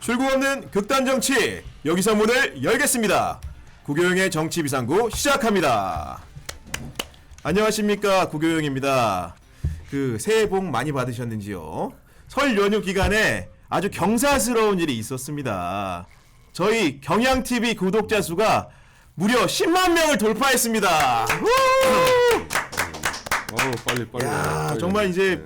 출구 없는 극단 정치, 여기서 문을 열겠습니다. 구교영의 정치 비상구 시작합니다. 안녕하십니까, 구교영입니다. 새해 복 많이 받으셨는지요? 설 연휴 기간에 아주 경사스러운 일이 있었습니다. 저희 경향TV 구독자 수가 무려 10만 명을 돌파했습니다. 빨리. 야, 정말 이제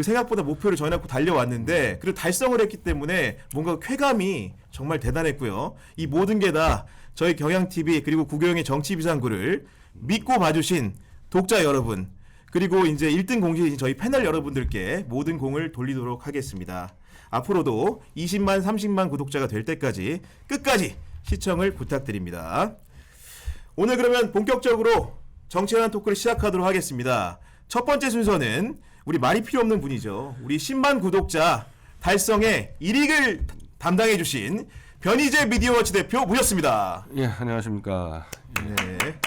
생각보다 목표를 정해놓고 달려왔는데, 그리고 달성을 했기 때문에 뭔가 쾌감이 정말 대단했고요. 이 모든 게 다 저희 경향TV 그리고 구교영의 정치비상구를 믿고 봐주신 독자 여러분, 그리고 이제 1등 공신이신 저희 패널 여러분들께 모든 공을 돌리도록 하겠습니다. 앞으로도 20만, 30만 구독자가 될 때까지 끝까지 시청을 부탁드립니다. 오늘 그러면 본격적으로 정치하는 토크를 시작하도록 하겠습니다. 첫 번째 순서는 우리 말이 필요 없는 분이죠. 우리 10만 구독자 달성의 1위를 담당해 주신 변희재 미디어워치 대표 모셨습니다. 예, 안녕하십니까. 네.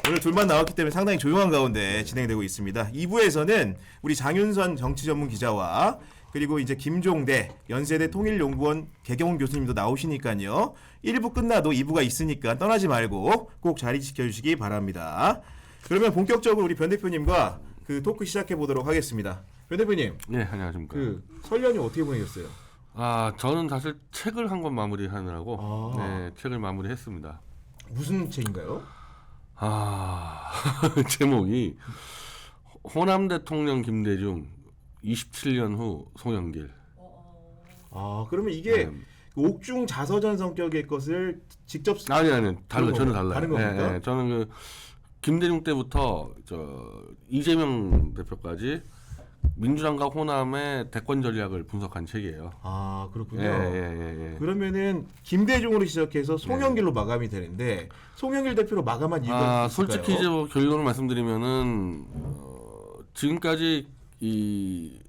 오늘 둘만 나왔기 때문에 상당히 조용한 가운데 진행되고 있습니다. 2부에서는 우리 장윤선 정치전문 기자와 그리고 이제 김종대 연세대 통일연구원 개경훈 교수님도 나오시니까요. 1부 끝나도 2부가 있으니까 떠나지 말고 꼭 자리 지켜주시기 바랍니다. 그러면 본격적으로 우리 변 대표님과 토크 시작해 보도록 하겠습니다. 변 대표님. 예, 안녕하십니까. 설 연휴 어떻게 보내셨어요? 저는 사실 책을 한 권 마무리하느라고 책을 마무리했습니다. 무슨 책인가요? 제목이 호남 대통령 김대중 27년 후 송영길. 그러면 이게 옥중 자서전 성격의 것을 직접 아니 달라요. 저는 달라요. 다른 겁니까? 예, 저는 김대중 때부터 이재명 대표까지 민주당과 호남의 대권 전략을 분석한 책이에요. 그렇군요. 예. 그러면은 김대중으로 시작해서 송영길로 마감이 되는데 송영길 대표로 마감한 이유가 있을까요? 솔직히 이제 결론을 말씀드리면은 지금까지 이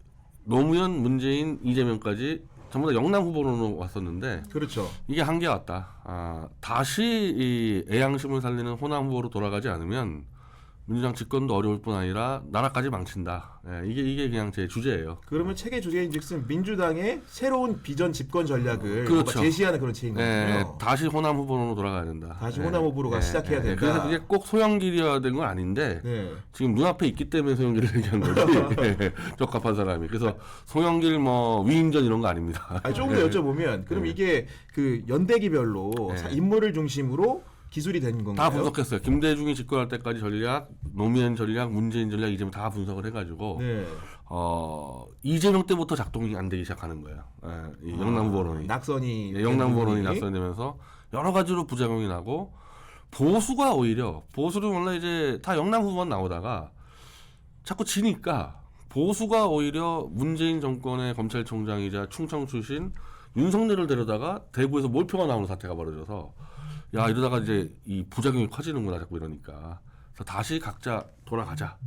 노무현, 문재인, 이재명까지 전부 다 영남 후보로 왔었는데, 그렇죠. 이게 한계가 왔다. 다시 이 애양심을 살리는 호남 후보로 돌아가지 않으면 민주당 집권도 어려울 뿐 아니라 나라까지 망친다. 이게 그냥 제 주제예요. 그러면 책의 주제인즉슨 민주당의 새로운 비전 집권 전략을 그렇죠. 제시하는 그런 책인 거군요. 다시 호남 후보로 돌아가야 된다. 다시 호남 후보로가 시작해야 된다. 그래서 그게 꼭 소영길이어야 되는 건 아닌데 지금 눈앞에 있기 때문에 소영길을 얘기한 거지. 적합한 사람이. 그래서 소영길 위인전 이런 거 아닙니다. 조금 더 여쭤보면 그럼 이게 연대기별로 인물을 중심으로 기술이 된 건가요? 다 분석했어요. 김대중이 집권할 때까지 전략, 노무현 전략, 문재인 전략, 이재명 다 분석을 해가지고 이재명 때부터 작동이 안 되기 시작하는 거예요. 이 영남 후보론이. 영남 후보론이 낙선되면서 여러 가지로 부작용이 나고, 보수가 오히려 보수는 원래 이제 다 영남 후보만 나오다가 자꾸 지니까 보수가 오히려 문재인 정권의 검찰총장이자 충청 출신 윤석열을 데려다가 대구에서 몰표가 나오는 사태가 벌어져서, 이러다가 이제 이 부작용이 커지는구나, 자꾸 이러니까. 그래서 다시 각자 돌아가자.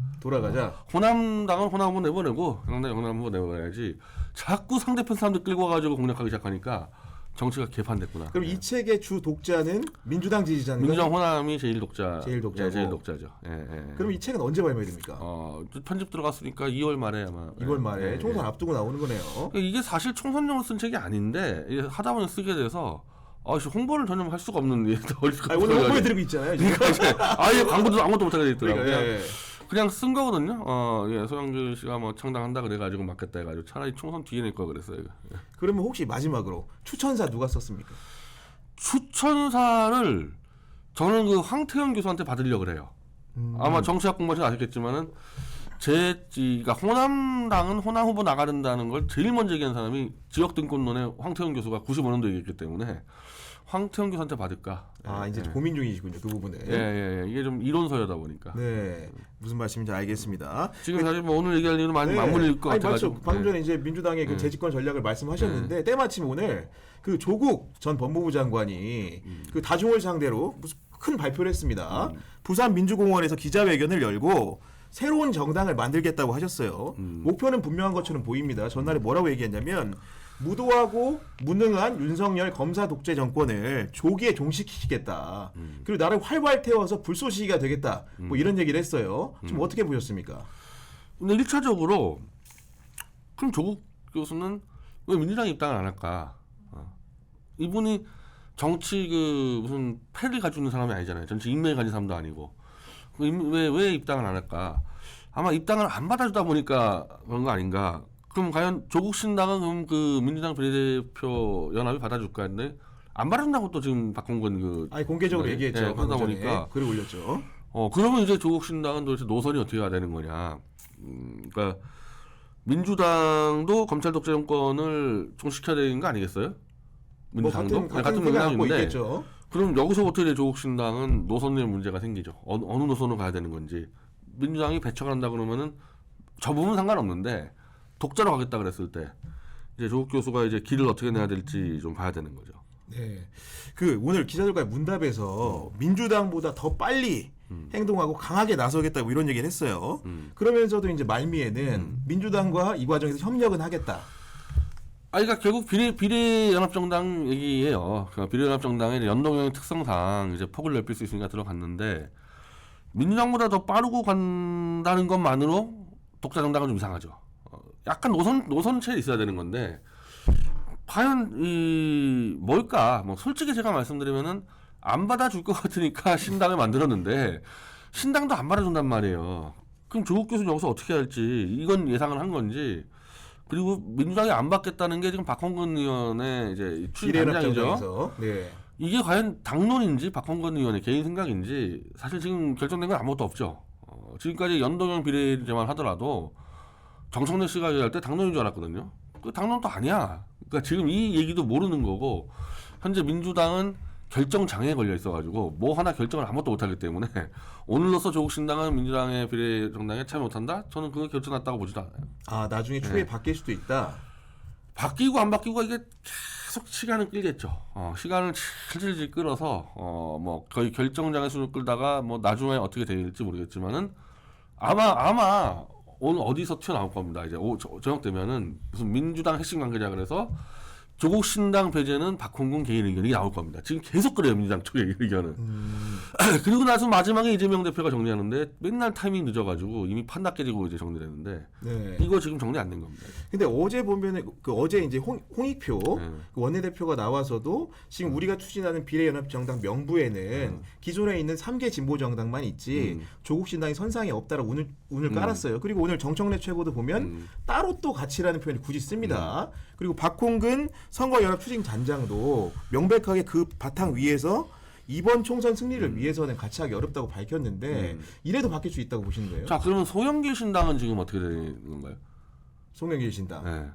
호남당은 호남 후보 내보내고, 영남 후보 내보내야지. 자꾸 상대편 사람들 끌고 가가지고 공략하기 시작하니까 정치가 개판됐구나. 그럼 이 책의 주 독자는 민주당 지지자인가요? 민주당 호남이 제일 독자죠. 그럼 이 책은 언제 발매됩니까? 편집 들어갔으니까 2월 말에 아마. 2월 말에 총선 앞두고 나오는 거네요. 이게 사실 총선용으로 쓴 책이 아닌데 하다 보니 쓰게 돼서 홍보를 전혀 할 수가 없는. 오늘 홍보해드리고 있잖아요. 아예 광고도 아무것도 못하게 돼 있더라고요. 그러니까, 그냥 쓴 거거든요. 소영길 씨가 창당한다 그래가지고 맡겠다 해가지고 차라리 총선 뒤에 낼 걸 그랬어요. 그러면 혹시 마지막으로 추천사 누가 썼습니까? 추천사를 저는 황태현 교수한테 받으려고 그래요. 아마 정치학 공부하셔서 아셨겠지만은 그러니까 호남당은 호남 후보 나가야 된다는 걸 제일 먼저 얘기한 사람이 지역등권론의 황태현 교수가 95년도에 얘기했기 때문에 황태현 교수한테 받을까. 이제 고민 중이시군요, 그 부분에. 이게 좀 이론서여다 보니까. 무슨 말씀인지 알겠습니다. 지금 사실 오늘 얘기할 일은 많이 맞물릴 것 같아가지고. 방금 전에 이제 민주당의 재집권 전략을 말씀하셨는데 때마침 오늘 조국 전 법무부 장관이 다중을 상대로 무슨 큰 발표를 했습니다. 부산 민주공원에서 기자회견을 열고 새로운 정당을 만들겠다고 하셨어요. 목표는 분명한 것처럼 보입니다. 전날에 뭐라고 얘기했냐면 무도하고 무능한 윤석열 검사 독재 정권을 조기에 종식시키겠다. 그리고 나를 활활 태워서 불쏘시개가 되겠다. 이런 얘기를 했어요. 좀 어떻게 보셨습니까? 근데 1차적으로 그럼 조국 교수는 왜 민주당 입당을 안 할까? 이분이 정치 그 무슨 패를 가지고 있는 사람이 아니잖아요. 정치 인맥을 가진 사람도 아니고 왜 입당을 안 할까? 아마 입당을 안 받아주다 보니까 그런 거 아닌가? 그럼 과연 조국 신당은 그럼 그 민주당 비례대표 연합이 받아줄까 했는데 안 받아준다고 또 지금 박홍근 그 아니 공개적으로 얘기했죠. 그러다 보니까 글을 올렸죠. 그러면 이제 조국 신당은 도대체 노선이 어떻게 가야 되는 거냐? 그러니까 민주당도 검찰 독재 정권을 종식해야 되는 거 아니겠어요? 민주당도 뭐 같은 민주당인데 있겠죠. 그럼 여기서 어떻게 조국 신당은 노선에 문제가 생기죠. 어느 노선으로 가야 되는 건지 민주당이 배척을 한다 그러면은 저 부분 상관없는데 독자로 가겠다 그랬을 때 이제 조국 교수가 이제 길을 어떻게 내야 될지 좀 봐야 되는 거죠. 네, 그 오늘 기자들과의 문답에서 민주당보다 더 빨리 행동하고 강하게 나서겠다고 이런 얘기를 했어요. 그러면서도 이제 말미에는 민주당과 이 과정에서 협력은 하겠다. 그러니까 결국 비례연합정당 얘기예요. 그러니까 비례연합정당의 연동형의 특성상 이제 폭을 넓힐 수 있으니까 들어갔는데 민주당보다 더 빠르고 간다는 것만으로 독자 정당은 좀 이상하죠. 약간 노선체에 있어야 되는 건데 과연 이 뭘까? 뭐 솔직히 제가 말씀드리면은 안 받아줄 것 같으니까 신당을 만들었는데 신당도 안 받아준단 말이에요. 그럼 조국 교수는 여기서 어떻게 할지 이건 예상을 한 건지. 그리고 민주당이 안 받겠다는 게 지금 박홍근 의원의 이제 추진단장이죠. 네. 이게 과연 당론인지 박홍근 의원의 개인 생각인지 사실 지금 결정된 건 아무것도 없죠. 지금까지 연동형 비례제만 하더라도 정청래 씨가 얘기할 때 당론인 줄 알았거든요. 그 당론도 아니야. 그러니까 지금 이 얘기도 모르는 거고 현재 민주당은 결정 장애에 걸려 있어가지고 뭐 하나 결정을 아무것도 못하기 때문에 오늘로서 조국 신당은 민주당의 비례 정당에 참여 못한다? 저는 그거 결정 났다고 보지도 않아요. 아 나중에 추후에 바뀔 수도 있다. 바뀌고 안 바뀌고 이게 계속 시간을 끌겠죠. 시간을 질질 끌어서 뭐 거의 결정장애 수준을 끌다가 뭐 나중에 어떻게 될지 모르겠지만은 아마 오늘 어디서 튀어나올 겁니다. 이제 저녁 되면은 무슨 민주당 핵심 관계자 그래서 조국 신당 배제는 박홍근 개인 의견이 나올 겁니다. 지금 계속 그래요 민주당 쪽의 의견은. 그리고 나서 마지막에 이재명 대표가 정리하는데 맨날 타이밍 늦어가지고 이미 판다 깨지고 이제 정리했는데 네. 이거 지금 정리 안 된 겁니다. 근데 어제 보면은 그 어제 이제 홍익표 그 원내대표가 나와서도 지금 우리가 추진하는 비례연합정당 명부에는 기존에 있는 3개 진보정당만 있지 조국 신당이 선상에 없다라고 운을 깔았어요. 그리고 오늘 정청래 최고도 보면 따로 또 가치라는 표현을 굳이 씁니다. 그리고 박홍근 선거연합 추진단장도 명백하게 그 바탕 위에서 이번 총선 승리를 위해서는 같이 하기 어렵다고 밝혔는데 이래도 바뀔 수 있다고 보시는 거예요? 자 그러면 송영길 신당은 지금 어떻게 되는 건가요? 송영길 신당. 네.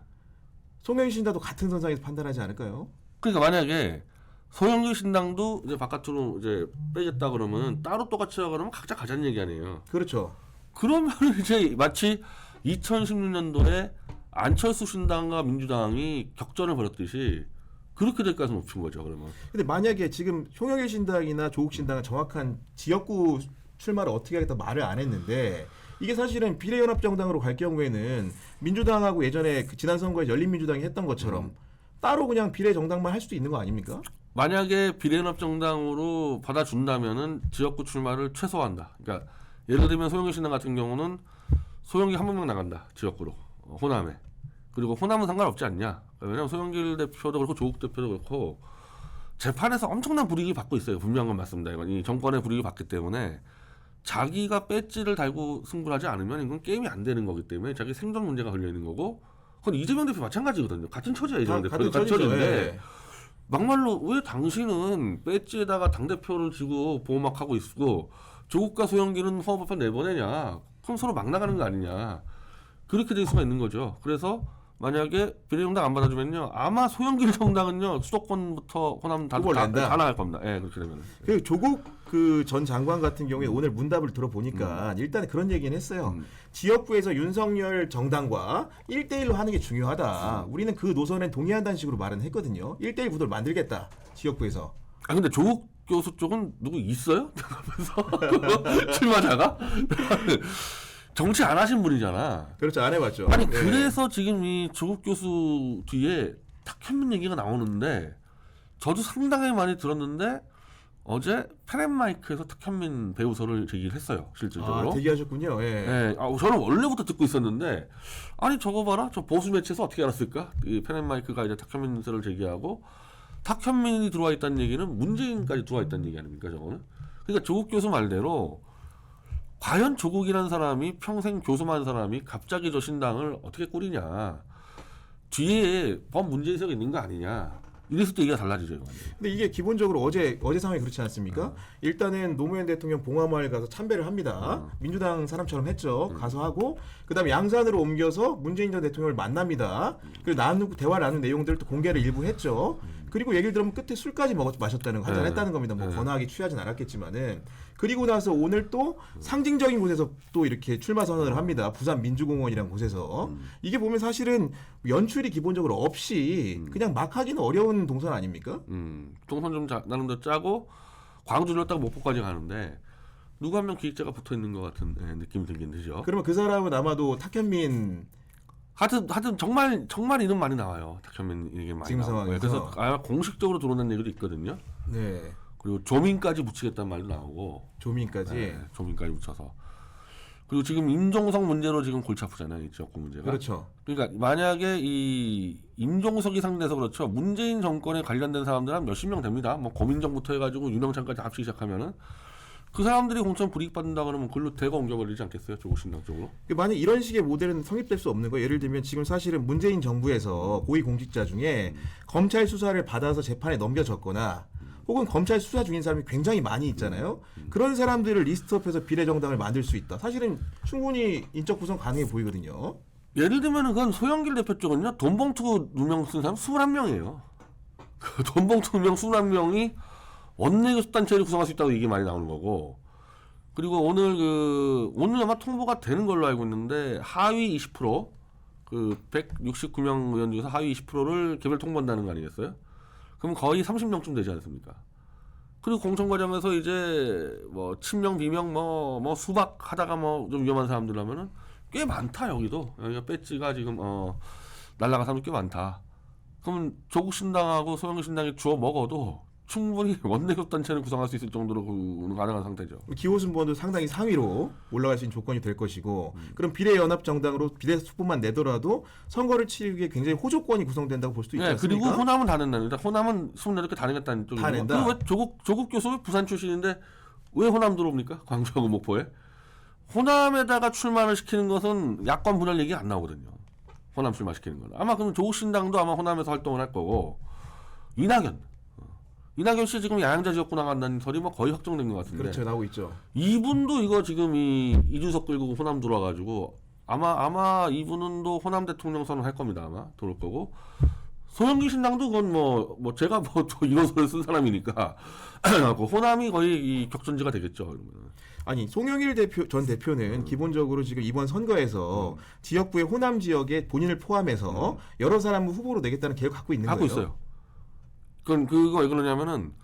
송영길 신당도 같은 선상에서 판단하지 않을까요? 그러니까 만약에 송영길 신당도 이제 바깥으로 이제 빼겠다 그러면 따로 똑같이 하고 그러면 각자 가자는 얘기 아니에요. 그렇죠. 그러면 이제 마치 2016년도에 안철수 신당과 민주당이 격전을 벌였듯이 그렇게 될 가능성이 높은 거죠. 그러면. 근데 만약에 지금 송영길 신당이나 조국 신당은 정확한 지역구 출마를 어떻게 하겠다 말을 안 했는데 이게 사실은 비례연합정당으로 갈 경우에는 민주당하고 예전에 그 지난 선거에 열린민주당이 했던 것처럼 따로 그냥 비례정당만 할 수도 있는 거 아닙니까? 만약에 비례연합정당으로 받아준다면은 지역구 출마를 최소화한다. 그러니까 예를 들면 소영길 신당 같은 경우는 소영기 한 명만 나간다. 지역구로. 호남에. 그리고 호남은 상관없지 않냐. 왜냐하면 소영길 대표도 그렇고 조국 대표도 그렇고 재판에서 엄청난 불이익이 받고 있어요. 분명한 건 맞습니다. 이건 이 정권의 불이익이 받기 때문에 자기가 배지를 달고 승부를 하지 않으면 이건 게임이 안 되는 거기 때문에 자기 생존 문제가 걸려 있는 거고 그건 이재명 대표 마찬가지거든요. 같은 처지야 이재명 대표. 같은 처지인데 막말로 왜 당신은 배지에다가 당대표를 쥐고 보호막하고 있고 조국과 소영길은 허업판 내보내냐. 그럼 서로 막 나가는 거 아니냐. 그렇게 될 수가 있는 거죠. 그래서 만약에 비례정당 안 받아주면요, 아마 소영길 정당은요 수도권부터 호남 다 나갈 겁니다. 예, 그렇게 되면. 그 조국 그 전 장관 같은 경우에 오늘 문답을 들어보니까 일단 그런 얘기는 했어요. 지역구에서 윤석열 정당과 1대1로 하는 게 중요하다. 우리는 그 노선에 동의한다는 식으로 말은 했거든요. 1대1 구도를 만들겠다. 지역구에서. 아 근데 조국 교수 쪽은 누구 있어요? 출마자가? 정치 안 하신 분이잖아. 그렇죠. 안 해봤죠. 아니 네. 그래서 지금 이 조국 교수 뒤에 탁현민 얘기가 나오는데 저도 상당히 많이 들었는데 어제 펜앤마이크에서 탁현민 배우설을 제기를 했어요. 실질적으로. 아, 대기하셨군요. 예. 네. 저는 원래부터 듣고 있었는데 아니 저거 봐라. 저 보수 매체에서 어떻게 알았을까? 이 펜앤마이크가 이제 탁현민 설을 제기하고 탁현민이 들어와 있다는 얘기는 문재인까지 들어와 있다는 얘기 아닙니까 저거는? 그러니까 조국 교수 말대로 과연 조국이라는 사람이 평생 교수만 사람이 갑자기 저 신당을 어떻게 꾸리냐, 뒤에 범문재인석이 있는 거 아니냐, 이랬을 때 얘기가 달라지죠. 이거. 근데 이게 기본적으로 어제 상황이 그렇지 않습니까? 일단은 노무현 대통령 봉화마을 가서 참배를 합니다. 민주당 사람처럼 했죠. 가서 하고 그다음에 양산으로 옮겨서 문재인 전 대통령을 만납니다. 그리고 대화를 나눈 내용들을 또 공개를 일부 했죠. 그리고 얘기를 들으면 끝에 술까지 마셨다는 거, 한잔 했다는 겁니다. 뭐 권하게 취하진 않았겠지만은. 그리고 나서 오늘 또 상징적인 곳에서 또 이렇게 출마 선언을 합니다. 부산 민주공원이라는 곳에서. 이게 보면 사실은 연출이 기본적으로 없이 그냥 막 하기는 어려운 동선 아닙니까? 동선 좀 나름대로 짜고 광주를 딱 목포까지 가는데 누구 한 명 기획자가 붙어 있는 것 같은 느낌이 들긴 들죠. 그러면 그 사람은 아마도 탁현민 하여튼 정말 이름 많이 나와요. 탁현민 이게 많이 지금 나와요. 상황에서. 그래서 아마 공식적으로 드러난 얘기도 있거든요. 네. 그리고 조민까지 붙이겠다는 말도 나오고. 조민까지. 네, 조민까지 붙여서. 그리고 지금 임종석 문제로 지금 골치 아프잖아요, 이 지역구 문제가. 그렇죠. 그러니까 만약에 이 임종석이 상대해서 그렇죠. 문재인 정권에 관련된 사람들 한 몇십 명 됩니다. 뭐 고민정부터 해가지고 유명창까지 합치기 시작하면은 그 사람들이 공천 불이익 받는다 그러면 글로 대거 옮겨버리지 않겠어요, 조국신당 쪽으로? 만약 이런 식의 모델은 성립될 수 없는 거예요. 예를 들면 지금 사실은 문재인 정부에서 고위공직자 중에 검찰 수사를 받아서 재판에 넘겨졌거나 혹은 검찰 수사 중인 사람이 굉장히 많이 있잖아요. 그런 사람들을 리스트업해서 비례정당을 만들 수 있다. 사실은 충분히 인적 구성 가능해 보이거든요. 예를 들면은 그건 소영길 대표 쪽은요, 돈봉투 누명 쓴 사람 21명이에요. 그 돈봉투 누명 21명이 원내교섭단체를 구성할 수 있다고 얘기 많이 나오는 거고, 그리고 오늘 아마 통보가 되는 걸로 알고 있는데 하위 20%, 그 169명 의원 중에서 하위 20%를 개별 통보한다는 거 아니겠어요? 그럼 거의 30명쯤 되지 않습니까? 그리고 공천 과정에서 이제 뭐 친명 비명 뭐 수박 하다가 뭐 좀 위험한 사람들 하면은 꽤 많다. 여기가 배지가 지금 날라간 사람도 꽤 많다. 그러면 조국 신당하고 소영길 신당이 주워 먹어도 충분히 원내교섭단체를 구성할 수 있을 정도로 가능한 상태죠. 기호순번도 상당히 상위로 올라갈 수 있는 조건이 될 것이고, 그럼 비례연합정당으로 비례수법만 내더라도 선거를 치르기에 굉장히 호조건이 구성된다고 볼 수도 있지 않습니까? 그리고 호남은 다 낸다. 호남은 24개 다 내겠다는 쪽이고. 다 낸다. 왜 조국 교수 부산 출신인데 왜 호남 들어옵니까? 광주하고 목포에. 호남에다가 출마를 시키는 것은 야권 분할 얘기가 안 나오거든요. 호남 출마시키는 건. 아마 그럼 조국 신당도 아마 호남에서 활동을 할 거고, 이낙연 씨 지금 야양자 지역구 나간다는 소리 뭐 거의 확정된 것 같은데. 그렇죠, 나오고 있죠. 이분도 이거 지금 이준석 끌고 호남 들어와가지고 아마 이분은 또 호남 대통령 선언 할 겁니다. 아마 들어올 거고. 소영길 신당도 그건 뭐 제가 뭐 또 이론서를 쓴 사람이니까 호남이 거의 이 격전지가 되겠죠. 그러면. 아니 송영길 전 대표는 기본적으로 지금 이번 선거에서 지역구의 호남 지역에 본인을 포함해서 여러 사람을 후보로 내겠다는 계획을 갖고 있는 하고 거예요. 있어요. 그거 왜 그러냐면은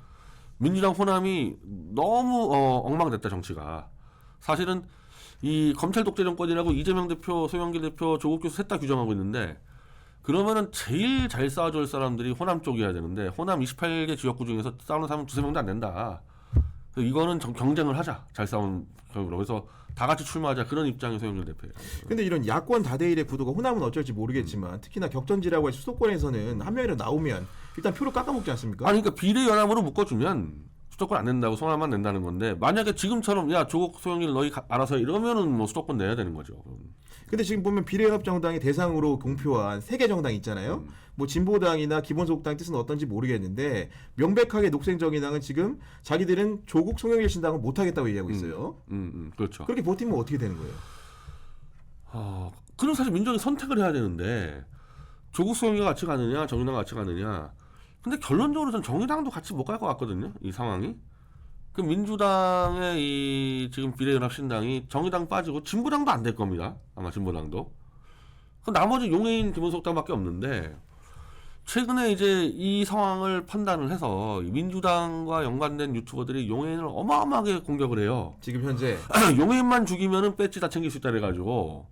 민주당 호남이 너무 엉망됐다 정치가. 사실은 이 검찰 독재 정권이라고 이재명 대표, 소영길 대표, 조국 교수 셋 다 규정하고 있는데, 그러면은 제일 잘 싸워줄 사람들이 호남 쪽이어야 되는데 호남 28개 지역구 중에서 싸우는 사람은 두세 명도 안 된다. 이거는 경쟁을 하자. 잘 싸우는 격으로. 그래서 다 같이 출마하자. 그런 입장의 소영길 대표예요. 근데 이런 야권 다대일의 구도가 호남은 어쩔지 모르겠지만 특히나 격전지라고 할 수도권에서는 한 명이라도 나오면 일단 표를 깎아먹지 않습니까? 아니 그러니까 비례연합으로 묶어주면 수도권 안 낸다고 소남만 낸다는 건데, 만약에 지금처럼 야 조국 소영길 너희 알아서 이러면은 뭐 수도권 내야 되는 거죠. 근데 지금 보면 비례연합정당의 대상으로 공표한 3개 정당 있잖아요. 뭐 진보당이나 기본소득당 뜻은 어떤지 모르겠는데 명백하게 녹색정의당은 지금 자기들은 조국 송영길 신당을 못하겠다고 얘기하고 있어요. 그렇죠. 그렇게 버티면 어떻게 되는 거예요? 그럼 사실 민주당이 선택을 해야 되는데 조국 소영이가 같이 가느냐 정의당 같이 가느냐. 근데 결론적으로 전 정의당도 같이 못 갈 것 같거든요. 이 상황이. 그 민주당의 이 지금 비례연합신당이 정의당 빠지고 진보당도 안 될 겁니다. 아마 진보당도. 그 나머지 용해인 기본소득당밖에 없는데, 최근에 이제 이 상황을 판단을 해서 민주당과 연관된 유튜버들이 용해인을 어마어마하게 공격을 해요. 지금 현재 용해인만 죽이면은 배지 다 챙길 수 있다 그래가지고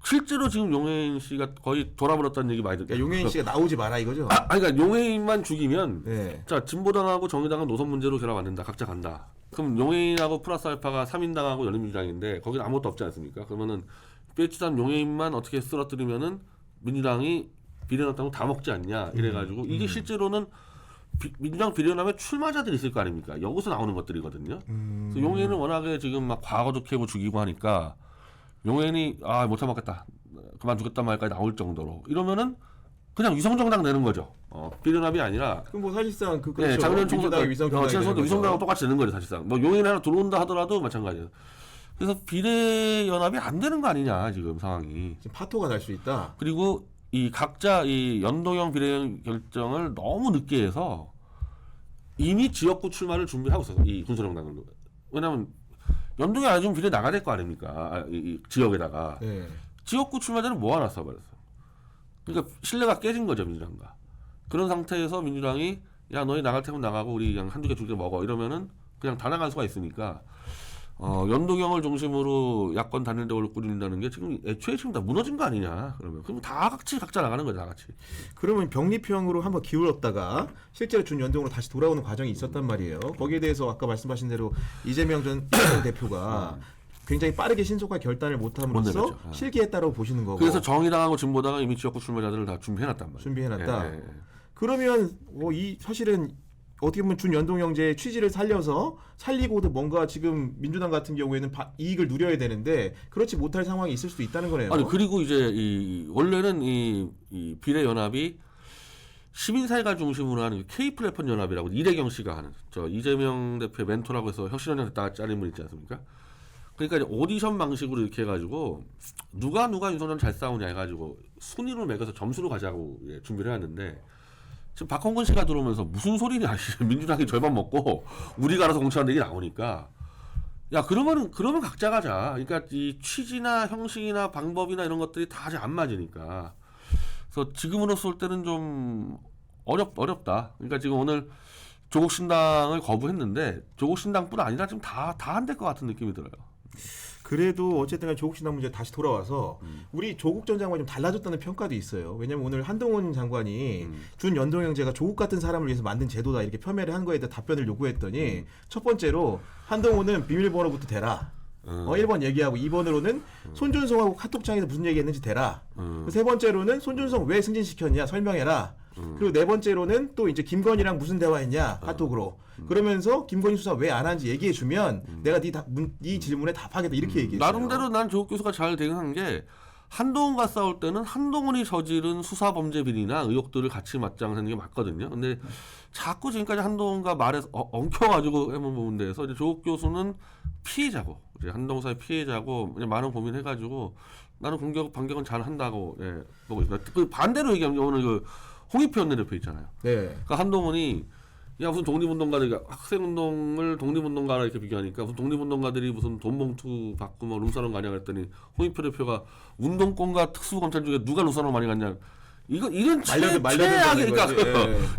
실제로 지금 용해인 씨가 거의 돌아버렸다는 얘기 많이 듣죠. 그러니까 용해인 씨가 나오지 마라 이거죠. 그러니까 용해인만 죽이면 네. 자 진보당하고 정의당은 노선 문제로 결합 안 된다. 각자 간다. 그럼 용해인하고 플러스 알파가 3인당하고 열린민주당인데 거기는 아무것도 없지 않습니까? 그러면은 배치단 용해인만 어떻게 쓰러뜨리면은 민주당이 비례연합당을 다 먹지 않냐 이래가지고 이게 실제로는 민주당 비례연합에 출마자들이 있을 거 아닙니까? 여기서 나오는 것들이거든요. 그래서 용해인은 워낙에 지금 막 과거도 캐고 죽이고 하니까 용해인이 못 참았겠다, 그만두겠단 말까지 나올 정도로 이러면은 그냥 위성정당 되는 거죠. 비례연합이 아니라. 그럼 뭐 사실상 네, 작년 총선 위성정당이 위성당하고 똑같이 되는 거죠 사실상. 뭐 용해인 하나 들어온다 하더라도 마찬가지예요. 그래서 비례연합이 안 되는 거 아니냐 지금 상황이. 지금 파토가 날 수 있다. 그리고 이 각자 이 연동형 비례 결정을 너무 늦게 해서 이미 지역구 출마를 준비하고 있어요. 이 군소정당들도. 왜냐하면 연동이 안 해주면 비례 나가야 될 거 아닙니까? 이 지역에다가. 네. 지역구 출마자는 모아놨어 버렸어. 그러니까 신뢰가 깨진 거죠 민주당과. 그런 상태에서 민주당이 야 너희 나갈 테면 나가고 우리 그냥 한두 개 두 개 먹어 이러면은 그냥 다 나갈 수가 있으니까 연동형을 중심으로 야권 단일대우를 꾸린다는 게 지금 애초에 지금 다 무너진 거 아니냐. 그럼 다 같이 각자 나가는 거죠 다 같이. 그러면 병립형으로 한번 기울었다가 실제로 준연동으로 다시 돌아오는 과정이 있었단 말이에요. 거기에 대해서 아까 말씀하신 대로 이재명 전 대표가 굉장히 빠르게 신속하게 결단을 못함으로써 실기했다고 보시는 거고. 그래서 정의당하고 진보당은 이미 지역구 출마자들을 다 준비해놨단 말이에요. 준비해놨다. 그러면 이 사실은 어떻게 보면 준연동형제의 취지를 살리고도 뭔가 지금 민주당 같은 경우에는 이익을 누려야 되는데 그렇지 못할 상황이 있을 수도 있다는 거네요. 아니 그리고 이제 원래는 이 비례연합이 시민사회가 중심으로 하는 K플랫폼 연합이라고 이대경 씨가 하는 저 이재명 대표의 멘토라고 해서 혁신원장 됐다가 잘린 분 있지 않습니까? 그러니까 이제 오디션 방식으로 이렇게 해가지고 누가 윤석열 잘 싸우냐 해가지고 순위로 매겨서 점수로 가자고 준비를 해왔는데 지금 박홍근 씨가 들어오면서 무슨 소리냐 민주당이 절반 먹고 우리가 알아서 공천하는 얘기 나오니까 야 그러면 각자 가자. 그러니까 이 취지나 형식이나 방법이나 이런 것들이 다 아직 안 맞으니까 그래서 지금으로서 볼 때는 좀 어렵다. 그러니까 지금 오늘 조국신당을 거부했는데 조국신당뿐 아니라 지금 다 안 될 것 같은 느낌이 들어요. 그래도 어쨌든 조국신당 문제 다시 돌아와서 우리 조국 전 장관이 좀 달라졌다는 평가도 있어요. 왜냐하면 오늘 한동훈 장관이 준연동형제가 조국 같은 사람을 위해서 만든 제도다 이렇게 표 하는 거에 대해 답변을 요구했더니 첫 번째로 한동훈은 비밀번호부터 대라. 1번 얘기하고 2번으로는 손준성하고 카톡창에서 무슨 얘기했는지 대라. 세 번째로는 손준성 왜 승진시켰냐 설명해라. 그리고 네 번째로는 또 이제 김건희랑 무슨 대화했냐 카톡으로. 그러면서 김건희 수사 왜 안 하는지 얘기해주면 내가 네 질문에 답하겠다 이렇게 얘기했어요. 나름대로 난 조국 교수가 잘 대응한 게 한동훈과 싸울 때는 한동훈이 저지른 수사 범죄 비리나 의혹들을 같이 맞장하는 게 맞거든요. 근데 자꾸 지금까지 한동훈과 말에서 엉켜가지고 해본 부분에서 이제 조국 교수는 피해자고 이제 한동훈 사의 피해자고 많은 고민해가지고 나는 공격 반격은 잘 한다고 보고 있습니다. 그 반대로 얘기하면 오늘 그 홍익표 원내대표 있잖아요. 네. 그러니까 한동훈이 야 무슨 독립운동가들 학생운동을 독립운동가랑 이렇게 비교하니까 무슨 독립운동가들이 무슨 돈봉투 받고 뭐 룸사롱 가냐 그랬더니 홍익표 대표가 운동권과 특수검찰 중에 누가 룸사롱 많이 갔냐 이건 최악의 그러니까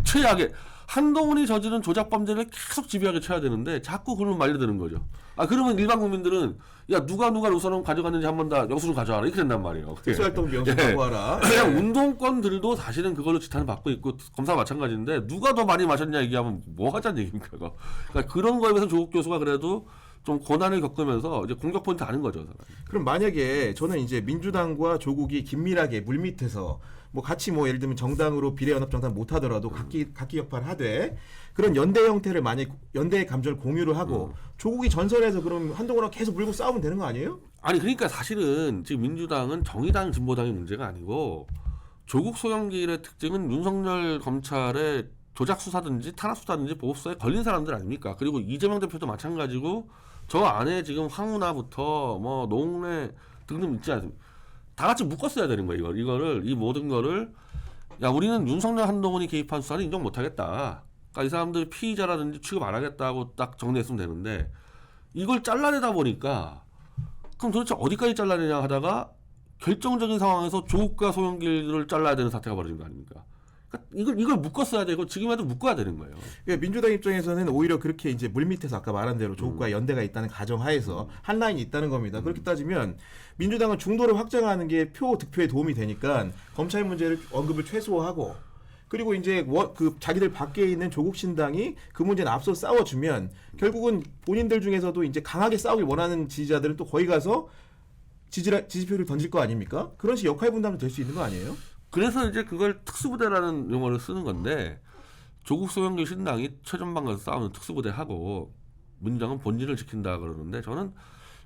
최악의 한동훈이 저지른 조작 범죄를 계속 집요하게 쳐야 되는데 자꾸 그걸 말려드는 거죠. 그러면 일반 국민들은 야 누가 룸사롱 가져갔는지 한번 다 영수증 가져와라 이렇게 된단 말이에요. 특수활동비 영수증 갖고 와라. 그냥 운동권들도 사실은 그걸로 지탄을 받고 있고 검사 마찬가지인데 누가 더 많이 마셨냐 얘기하면 뭐 하자는 얘기입니까? 그러니까 그런 거에 대해서 조국 교수가 그래도 좀 고난을 겪으면서 이제 공격 포인트 아는 거죠. 그럼 만약에 저는 이제 민주당과 조국이 긴밀하게 물밑에서 뭐 같이 뭐 예를 들면 정당으로 비례연합정당 못 하더라도 각기 역할을 하되 그런 연대 형태를 만약 연대의 감정을 공유를 하고 조국이 전선에서 그럼 한동훈랑 계속 물고 싸우면 되는 거 아니에요? 아니 그러니까 사실은 지금 민주당은 정의당 진보당의 문제가 아니고 조국 소형길의 특징은 윤석열 검찰의 조작 수사든지 탄압 수사든지 보복 수사에 걸린 사람들 아닙니까? 그리고 이재명 대표도 마찬가지고 저 안에 지금 황운하부터 뭐 노웅래 등등 있지 않습니까? 다 같이 묶었어야 되는 거예요. 이거를 이 모든 거를 야 우리는 윤석열 한동훈이 개입한 수사를 인정 못하겠다. 그러니까 이 사람들 피의자라든지 취급 안 하겠다고 딱 정리했으면 되는데 이걸 잘라내다 보니까 그럼 도대체 어디까지 잘라내냐 하다가 결정적인 상황에서 조국과 소영길을 잘라야 되는 사태가 벌어진 거 아닙니까? 그러니까 이걸 묶었어야 되고 지금에도 묶어야 되는 거예요. 그러니까 민주당 입장에서는 오히려 그렇게 이제 물밑에서 아까 말한 대로 조국과 연대가 있다는 가정하에서 한 라인이 있다는 겁니다. 그렇게 따지면 민주당은 중도를 확장하는 게 표 득표에 도움이 되니까 검찰 문제를 언급을 최소화하고 그리고 이제 그 자기들 밖에 있는 조국 신당이 그 문제는 앞서 싸워주면 결국은 본인들 중에서도 이제 강하게 싸우길 원하는 지지자들은 또 거기 가서 지지표를 던질 거 아닙니까? 그런 식의 역할 분담도 될 수 있는 거 아니에요? 그래서 이제 그걸 특수부대라는 용어를 쓰는 건데 조국 소형길 신당이 최전방 가서 싸우는 특수부대하고 민주당은 본질을 지킨다 그러는데 저는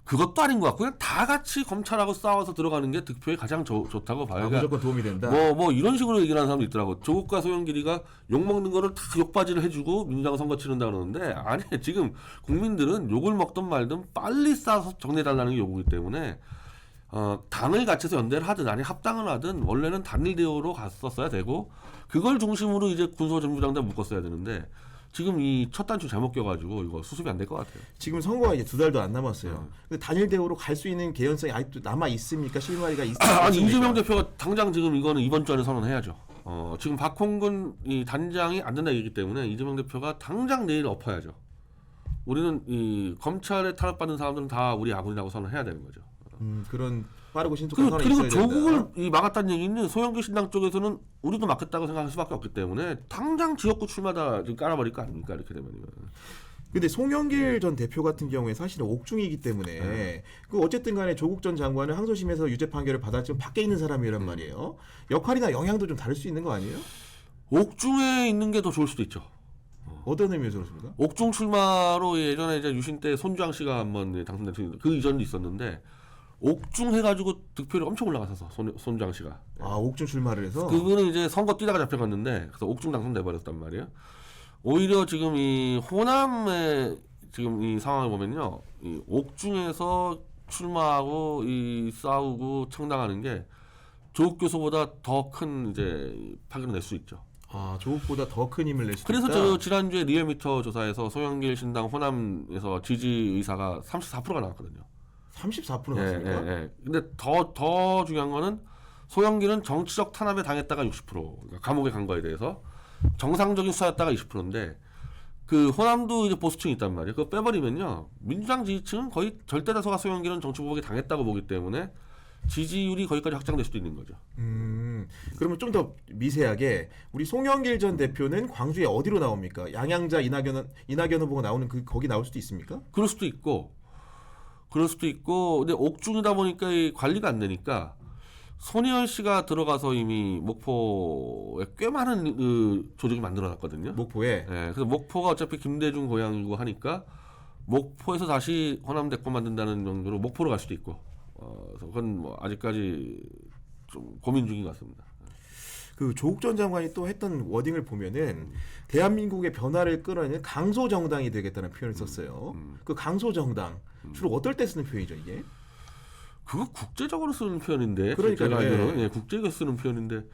그것도 아닌 것 같고 그냥 다 같이 검찰하고 싸워서 들어가는 게 득표에 가장 좋다고 봐요. 무조건 도움이 된다. 뭐 이런 식으로 얘기를 하는 사람도 있더라고. 조국과 소영길이가 욕먹는 거를 다 욕바지를 해주고 민주당 선거 치른다 그러는데 아니 지금 국민들은 욕을 먹든 말든 빨리 싸서 정리해달라는 게 요구이기 때문에 당을 같이서 연대를 하든 아니 합당을 하든 원래는 단일 대우로 갔었어야 되고 그걸 중심으로 이제 군소정부당대 묶었어야 되는데 지금 이 첫 단추 잘못 껴가지고 이거 수습이 안 될 것 같아요. 지금 선거가 이제 2달도 안 남았어요. 근데 단일 대우로 갈 수 있는 개연성이 아직도 남아 있습니까? 실마리가 있습니까? 아니 이재명 대표가 당장 지금 이거는 이번 주 안에 선언해야죠. 지금 박홍근 이 단장이 안 된다 얘기기 때문에 이재명 대표가 당장 내일 엎어야죠. 우리는 이 검찰에 탄압받는 사람들은 다 우리 아군이라고 선언해야 되는 거죠. 그런 빠르고 신속한 선언이 그리고 있어야 조국을 된다. 이 막았다는 얘기는 소영길 신당 쪽에서는 우리도 막겠다고 생각할 수밖에 없기 때문에 당장 지역구 출마다 지금 깔아버릴 거 아닙니까? 이렇게 되면. 근데 송영길 전 대표 같은 경우에 사실은 옥중이기 때문에 그 어쨌든 간에 조국 전 장관은 항소심에서 유죄 판결을 받았지만 밖에 있는 사람이란 말이에요. 역할이나 영향도 좀 다를 수 있는 거 아니에요? 옥중에 있는 게 더 좋을 수도 있죠. 어떤 의미에서 그렇습니까? 옥중 출마로 예전에 이제 유신 때 손주왕 씨가 한번 당선된 그 이전도 있었는데 옥중 해가지고 득표율이 엄청 올라가서 손주왕 씨가. 옥중 출마를 해서 그분은 이제 선거 뛰다가 잡혀갔는데 그래서 옥중 당선돼 버렸단 말이에요. 오히려 지금 이 호남의 지금 이 상황을 보면요, 이 옥중에서 출마하고 이 싸우고 창당하는 게 조국 교수보다 더 큰 이제 파견을 낼 수 있죠. 조국보다 더 큰 힘을 낼 수 있다. 그래서 저 지난주에 리얼미터 조사에서 소영길 신당 호남에서 지지 의사가 34%가 나왔거든요. 34% 나왔습니까? 예. 근데 더 중요한 거는 소영길은 정치적 탄압에 당했다가 60%, 그러니까 감옥에 간 거에 대해서 정상적인 수사였다가 20%인데 그 호남도 이제 보수층이 있단 말이에요. 그거 빼버리면요, 민주당 지지층은 거의 절대 다수가 소영길은 정치 보복에 당했다고 보기 때문에 지지율이 거기까지 확장될 수도 있는 거죠. 그러면 좀 더 미세하게 우리 송영길 전 대표는 광주에 어디로 나옵니까? 양양자 이낙연 후보가 나오는 거기 나올 수도 있습니까? 그럴 수도 있고, 근데 옥중이다 보니까 이 관리가 안 되니까 손희연 씨가 들어가서 이미 목포에 꽤 많은 그 조직이 만들어놨거든요. 목포에. 그래서 목포가 어차피 김대중 고향이고 하니까 목포에서 다시 호남 대권 만든다는 정도로 목포로 갈 수도 있고. 그래서 그건 뭐 아직까지 좀 고민 중인 것 같습니다. 그 조국 전 장관이 또 했던 워딩을 보면은 대한민국의 변화를 끌어내는 강소 정당이 되겠다는 표현을 썼어요. 그 강소 정당 주로 어떨 때 쓰는 표현이죠 이게? 그거 국제적으로 쓰는 표현인데. 그러니까요. 예, 국제적으로 쓰는 표현인데.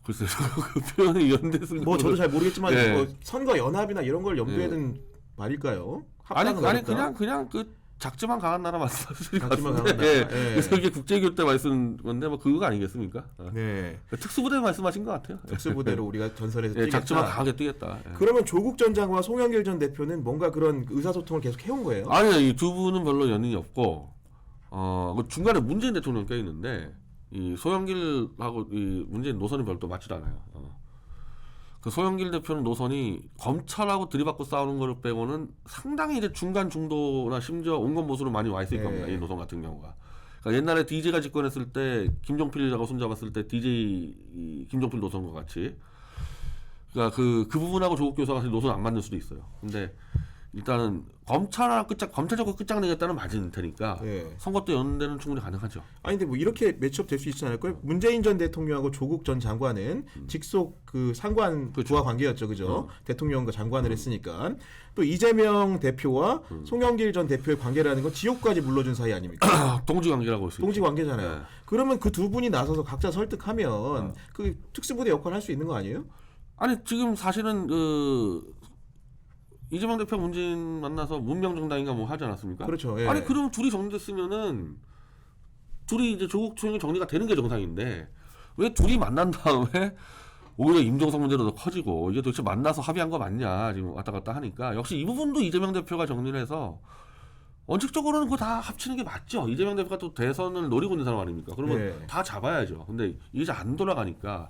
글쎄, 그 표현이 연대 쓰는 뭐 저도 잘 모르겠지만 예. 뭐 선거 연합이나 이런 걸 염두에 둔 말일까요? 아니 어렵다? 그냥 그 작지만 강한 나라 말씀하시는 것 작지만 같은데. 강한 나라. 예. 그래서 이게 국제교육 때 말씀 건데 뭐 그거 아니겠습니까? 네. 특수부대 말씀하신 것 같아요. 특수부대로 우리가 전선에서 예, 뛰겠다. 작지만 강하게 뛰겠다. 예. 그러면 조국 전 장관과 송영길 전 대표는 뭔가 그런 의사소통을 계속 해온 거예요? 아니요, 이 두 분은 별로 연인이 없고, 그 중간에 문재인 대통령 껴 있는데 이 소영길하고 이 문재인 노선이 별로 맞지도 않아요. 그 소영길 대표는 노선이 검찰하고 들이받고 싸우는 거를 빼고는 상당히 이제 중간 중도나 심지어 온건보수로 많이 와 있을 겁니다. 이 노선 같은 경우가. 그러니까 옛날에 DJ가 집권했을 때 김종필하고 손잡았을 때 DJ 김종필 노선과 같이. 그러니까 그 부분하고 조국 교수가 사실 노선 안 맞는 수도 있어요. 근데 일단은 검찰적으로 끝장내겠다는 맞은 테니까 선거 때 연대는 충분히 가능하죠. 아니 근데 뭐 이렇게 매치업 될 수 있지 않을까요? 문재인 전 대통령하고 조국 전 장관은 직속 그 상관 부하 관계였죠, 그죠? 대통령과 장관을 했으니까 또 이재명 대표와 송영길 전 대표의 관계라는 건 지옥까지 물러준 사이 아닙니까? 동지 관계라고 할 수 있죠. 동지 관계잖아요. 네. 그러면 그 두 분이 나서서 각자 설득하면 그 특수부대 역할을 할 수 있는 거 아니에요? 아니 지금 사실은 이재명 대표 문재인 만나서 문명정당인가 뭐 하지 않았습니까? 그렇죠. 예. 아니 그럼 둘이 정리됐으면은 둘이 이제 조국 총리 정리가 되는 게 정상인데 왜 둘이 만난 다음에 오히려 임종석 문제로 더 커지고 이게 도대체 만나서 합의한 거 맞냐 지금 왔다 갔다 하니까 역시 이 부분도 이재명 대표가 정리를 해서 원칙적으로는 그거 다 합치는 게 맞죠. 이재명 대표가 또 대선을 노리고 있는 사람 아닙니까? 그러면 다 잡아야죠. 근데 이게 잘 안 돌아가니까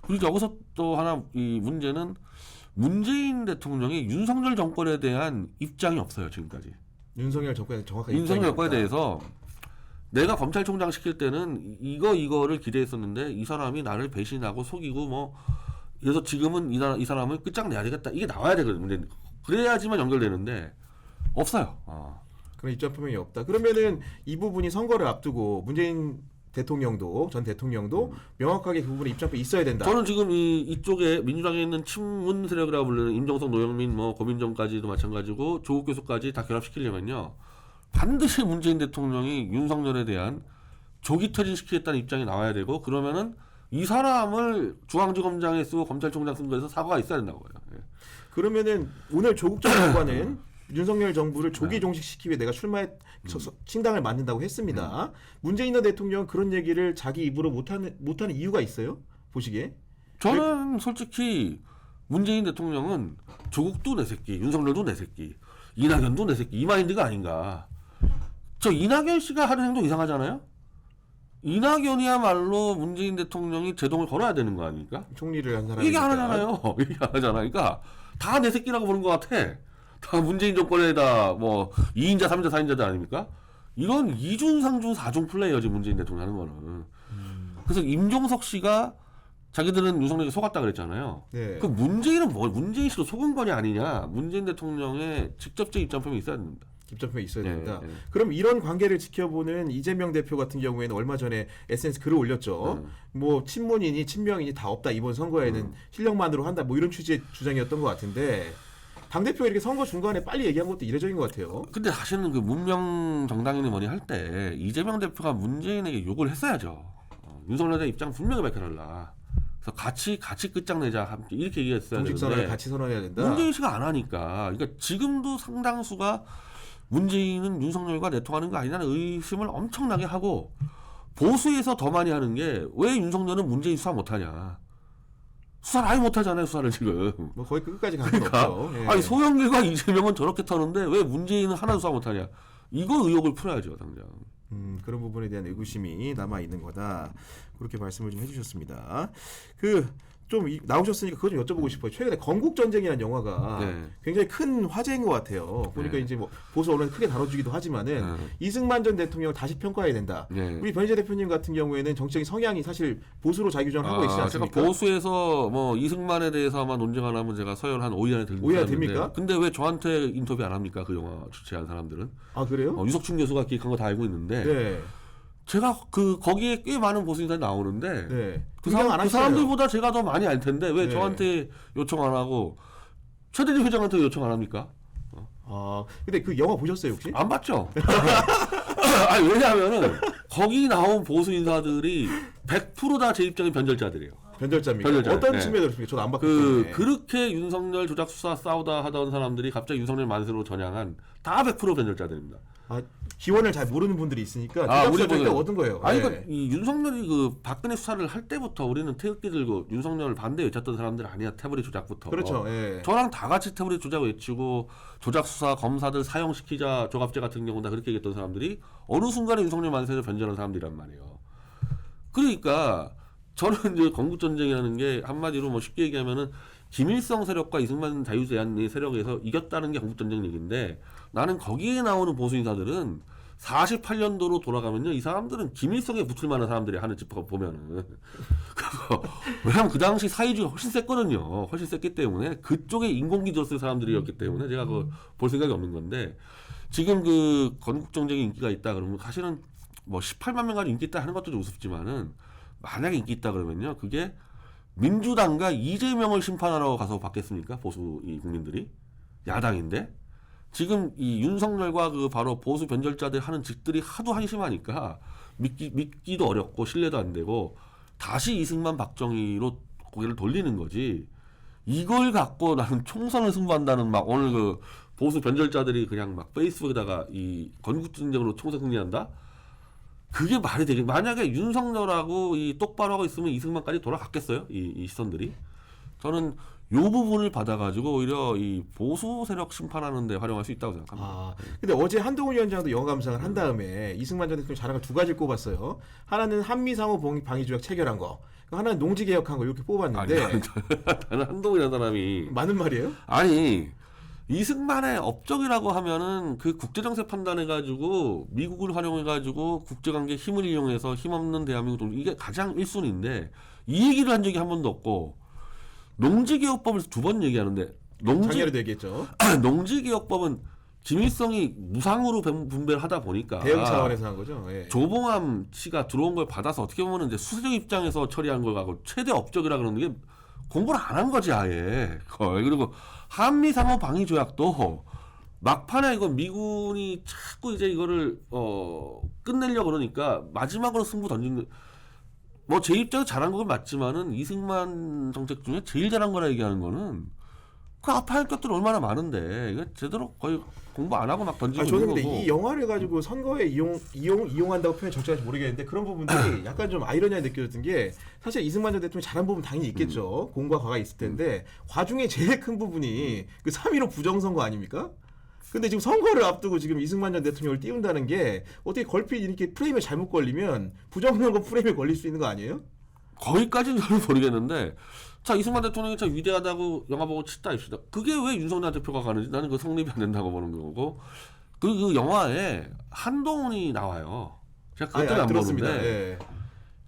그리고 여기서 또 하나 이 문제는 문재인 대통령이 윤석열 정권에 대한 입장이 없어요 지금까지. 윤석열 정권에 정확하게 윤석열 정권에 대해서 내가 검찰총장 시킬 때는 이거를 기대했었는데 이 사람이 나를 배신하고 속이고 뭐 그래서 지금은 이 사람을 끝장내야 되겠다. 이게 나와야 되거든요. 그래야지만 연결되는데 없어요. 그런 입장 표명이 없다. 그러면은 이 부분이 선거를 앞두고 문재인 대통령도 전 대통령도 명확하게 그 부분에 입장표 있어야 된다. 저는 지금 이쪽에 민주당에 있는 친문 세력이라고 불리는 임종석, 노영민, 뭐 고민정까지도 마찬가지고 조국 교수까지 다 결합시키려면요 반드시 문재인 대통령이 윤석열에 대한 조기 퇴진시키겠다는 입장이 나와야 되고 그러면은 이 사람을 중앙지검장에 쓰고 검찰총장 쓴 거에서 사과가 있어야 된다고요. 예. 그러면은 오늘 조국 전 장관은 윤석열 정부를 조기 종식시키기 위해 내가 신당을 만든다고 했습니다. 문재인 대통령 그런 얘기를 자기 입으로 못하는 이유가 있어요? 보시기에? 저는 솔직히 문재인 대통령은 조국도 내 새끼, 윤석열도 내 새끼, 이낙연도 내 새끼 이 마인드가 아닌가. 저 이낙연 씨가 하는 행동 이상하잖아요. 이낙연이야말로 문재인 대통령이 제동을 걸어야 되는 거 아닙니까? 총리를 한 사람이 얘기 안 하잖아요. 얘기 안 하잖아. 그러니까 다 내 새끼라고 보는 것 같아. 다 문재인 정권에다 뭐 2인자, 3인자, 4인자들 아닙니까? 이런 2중, 3중, 4중 플레이어지 문재인 대통령 하는 거는. 그래서 임종석 씨가 자기들은 윤석열에게 속았다 그랬잖아요. 네. 그 문재인은 문재인 씨도 속은 거냐 아니냐? 문재인 대통령의 직접적 입장표명이 있어야 됩니다. 입장표가 있어야 된다. 그럼 이런 관계를 지켜보는 이재명 대표 같은 경우에는 얼마 전에 SNS 글을 올렸죠. 뭐 친문이니 친명이니 다 없다. 이번 선거에는 실력만으로 한다. 뭐 이런 취지의 주장이었던 것 같은데 당대표가 이렇게 선거 중간에 빨리 얘기한 것도 이례적인 것 같아요. 근데 사실은 그 문명 정당이니 뭐니 할 때 이재명 대표가 문재인에게 욕을 했어야죠. 윤석열에 대한 입장 분명히 밝혀달라. 그래서 같이 끝장내자 함께 이렇게 얘기했어야 되는데 공직선언을 같이 선언해야 된다. 문재인 씨가 안 하니까 그러니까 지금도 상당수가 문재인은 윤석열과 내통하는 거 아니냐는 의심을 엄청나게 하고 보수에서 더 많이 하는 게 왜 윤석열은 문재인 수사 못하냐. 수사를 아예 못하잖아요. 수사를 지금. 뭐 거의 끝까지 간 건 그러니까, 없죠. 예. 아니 소영길과 이재명은 저렇게 터는데 왜 문재인은 하나도 수사 못하냐. 이거 의혹을 풀어야죠. 당장. 그런 부분에 대한 의구심이 남아 있는 거다. 그렇게 말씀을 좀 해주셨습니다. 좀 나오셨으니까 그거 좀 여쭤보고 싶어요. 최근에 건국전쟁이라는 영화가 굉장히 큰 화제인 것 같아요. 보니까 이제 뭐 보수 언론에 크게 다뤄주기도 하지만은 이승만 전 대통령을 다시 평가해야 된다. 우리 변희재 대표님 같은 경우에는 정치적인 성향이 사실 보수로 자기주장을 하고 있지 않습니까? 제가 보수에서 뭐 이승만에 대해서 아마 논쟁 안 하면 제가 서열 한 5위 안에 됩니까? 근데 왜 저한테 인터뷰 안 합니까? 그 영화 주최한 사람들은. 아 그래요? 유석춘 교수가 기획한 거 다 알고 있는데. 제가 거기에 꽤 많은 보수인사들이 나오는데 그 사람들보다 제가 더 많이 알 텐데 왜 저한테 요청 안 하고 최대리 회장한테 요청 안 합니까? 근데 그 영화 보셨어요 혹시? 안 봤죠. 아니 왜냐하면은 거기 나온 보수 인사들이 100% 다 제 입장이 변절자들이에요. 변절자입니까? 어떤 측면으로 그렇습니까? 저도 안 봤거든요. 그렇게 윤석열 조작 수사 싸우다 하던 사람들이 갑자기 윤석열 만세로 전향한 다 100% 변절자들입니다. 기원을 잘 모르는 분들이 있으니까 우리 때 얻은 거예요. 아니 이 윤석열이 박근혜 수사를 할 때부터 우리는 태극기 들고 윤석열 반대 외쳤던 사람들 아니야. 태블릿 조작부터. 그렇죠. 저랑 다 같이 태블릿 조작 외치고 조작 수사 검사들 사형시키자 조갑제 같은 경우 다 그렇게 얘기했던 사람들이 어느 순간에 윤석열 만세를 변절한 사람들이란 말이에요. 그러니까 저는 이제 건국전쟁이라는 게 한마디로 뭐 쉽게 얘기하면은 김일성 세력과 이승만 자유제한의 세력에서 이겼다는 게 건국전쟁 얘기인데 나는 거기에 나오는 보수 인사들은 48년도로 돌아가면요. 이 사람들은 김일성에 붙을 만한 사람들이 하는 집 보면은. 왜냐면 그 당시 사회주의가 훨씬 셌거든요. 훨씬 셌기 때문에 그쪽에 인공기 들었을 사람들이었기 때문에 제가 그거 볼 생각이 없는 건데 지금 그 건국전쟁에 인기가 있다 그러면 사실은 뭐 18만 명까지 인기 있다 하는 것도 좀 우습지만은 만약에 인기 있다 그러면요. 그게 민주당과 이재명을 심판하러 가서 받겠습니까? 보수 이 국민들이 야당인데 지금 이 윤석열과 그 바로 보수 변절자들 하는 짓들이 하도 한심하니까 믿기도 어렵고 신뢰도 안 되고 다시 이승만 박정희로 고개를 돌리는 거지. 이걸 갖고 나는 총선을 승부한다는 막 오늘 그 보수 변절자들이 그냥 막 페이스북에다가 이 건국전쟁으로 총선 승리한다? 그게 말이 되겠 만약에 윤석열하고 이 똑바로 하고 있으면 이승만까지 돌아갔겠어요? 이 시선들이. 저는 요 부분을 받아가지고 오히려 이 보수 세력 심판하는 데 활용할 수 있다고 생각합니다. 근데 어제 한동훈 위원장도 영화 감상을 한 다음에 이승만 전 대통령 자랑을 두 가지를 꼽았어요. 하나는 한미상호 방위 조약 체결한 거. 하나는 농지 개혁한 거 이렇게 뽑았는데. 나는 한동훈이라는 사람이. 맞는 말이에요? 아니. 이승만의 업적이라고 하면은 그 국제정세 판단해가지고 미국을 활용해가지고 국제관계 힘을 이용해서 힘없는 대한민국 이게 가장 1순위인데 이 얘기를 한 적이 한 번도 없고 농지개혁법을 두 번 얘기하는데 작년에도 얘기했죠. 농지개혁법은 김일성이 무상으로 분배를 하다 보니까 대응 차원에서 한 거죠. 예. 조봉암 씨가 들어온 걸 받아서 어떻게 보면 이제 수세적 입장에서 처리한 걸 가고 최대 업적이라 그러는 게 공부를 안 한 거지 아예. 그리고 한미 상호 방위 조약도 막판에 이거 미군이 자꾸 이제 이거를 끝내려 그러니까 마지막으로 승부 던진 뭐 제 입장에서 잘한 건 맞지만은 이승만 정책 중에 제일 잘한 거라 얘기하는 거는 그 앞에 할 것들 얼마나 많은데 이거 제대로 거의 공부 안 하고 막 던지고 저는 있는 근데 거고. 이 영화를 가지고 선거에 이용한다고 표현이 적절한지 모르겠는데 그런 부분들이 약간 좀 아이러니하게 느껴졌던 게 사실 이승만 전 대통령이 잘한 부분 당연히 있겠죠. 공과 과가 있을 텐데 과중에 제일 큰 부분이 그 3.15 부정선거 아닙니까? 근데 지금 선거를 앞두고 지금 이승만 전 대통령을 띄운다는 게 어떻게 걸핏 이렇게 프레임에 잘못 걸리면 부정선거 프레임에 걸릴 수 있는 거 아니에요? 거기까지는 저는 모르겠는데 자 이승만 대통령이 참 위대하다고 영화 보고 치다 입시다. 그게 왜 윤석열 대표가 가는지 나는 그 성립이 안 된다고 보는 거고 그 영화에 한동훈이 나와요. 제가 그것 때문에 안 보는데 예.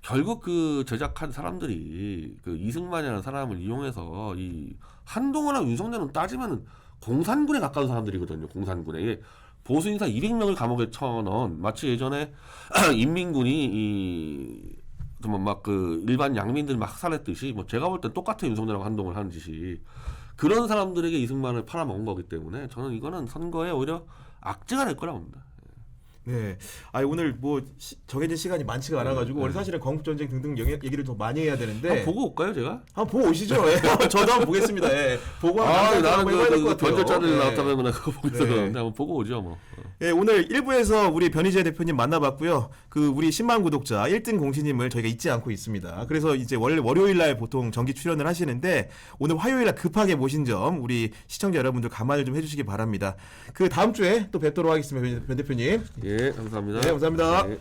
결국 그 제작한 사람들이 그 이승만이라는 사람을 이용해서 이 한동훈이랑 윤석열은 따지면은 공산군에 가까운 사람들이거든요. 공산군에. 이게 보수인사 200명을 감옥에 쳐넣은 마치 예전에 인민군이 막 그 일반 양민들 막 학살했듯이 뭐 제가 볼 땐 똑같아 윤석열하고 한동훈 하는 짓이 그런 사람들에게 이승만을 팔아먹은 거기 때문에 저는 이거는 선거에 오히려 악재가 될 거라고 봅니다. 네. 오늘 뭐 정해진 시간이 많지가 않아가지고 원래 사실은 건국전쟁 등등 얘기를 더 많이 해야 되는데 한번 보고 올까요, 제가? 한번 보고 오시죠. 예. 저도 한번 보겠습니다. 예. 보고 나는 그 변절자들 나왔다면 나 그거 보기 있었는데 한번 보고 오죠, 뭐. 예, 오늘 1부에서 우리 변희재 대표님 만나봤고요. 그 우리 10만 구독자 1등 공신님을 저희가 잊지 않고 있습니다. 그래서 이제 원래 월요일 날 보통 정기 출연을 하시는데 오늘 화요일 날 급하게 모신 점 우리 시청자 여러분들 감안을 좀 해주시기 바랍니다. 그 다음 주에 또 뵙도록 하겠습니다, 변 대표님. 예, 감사합니다. 네, 감사합니다. 네.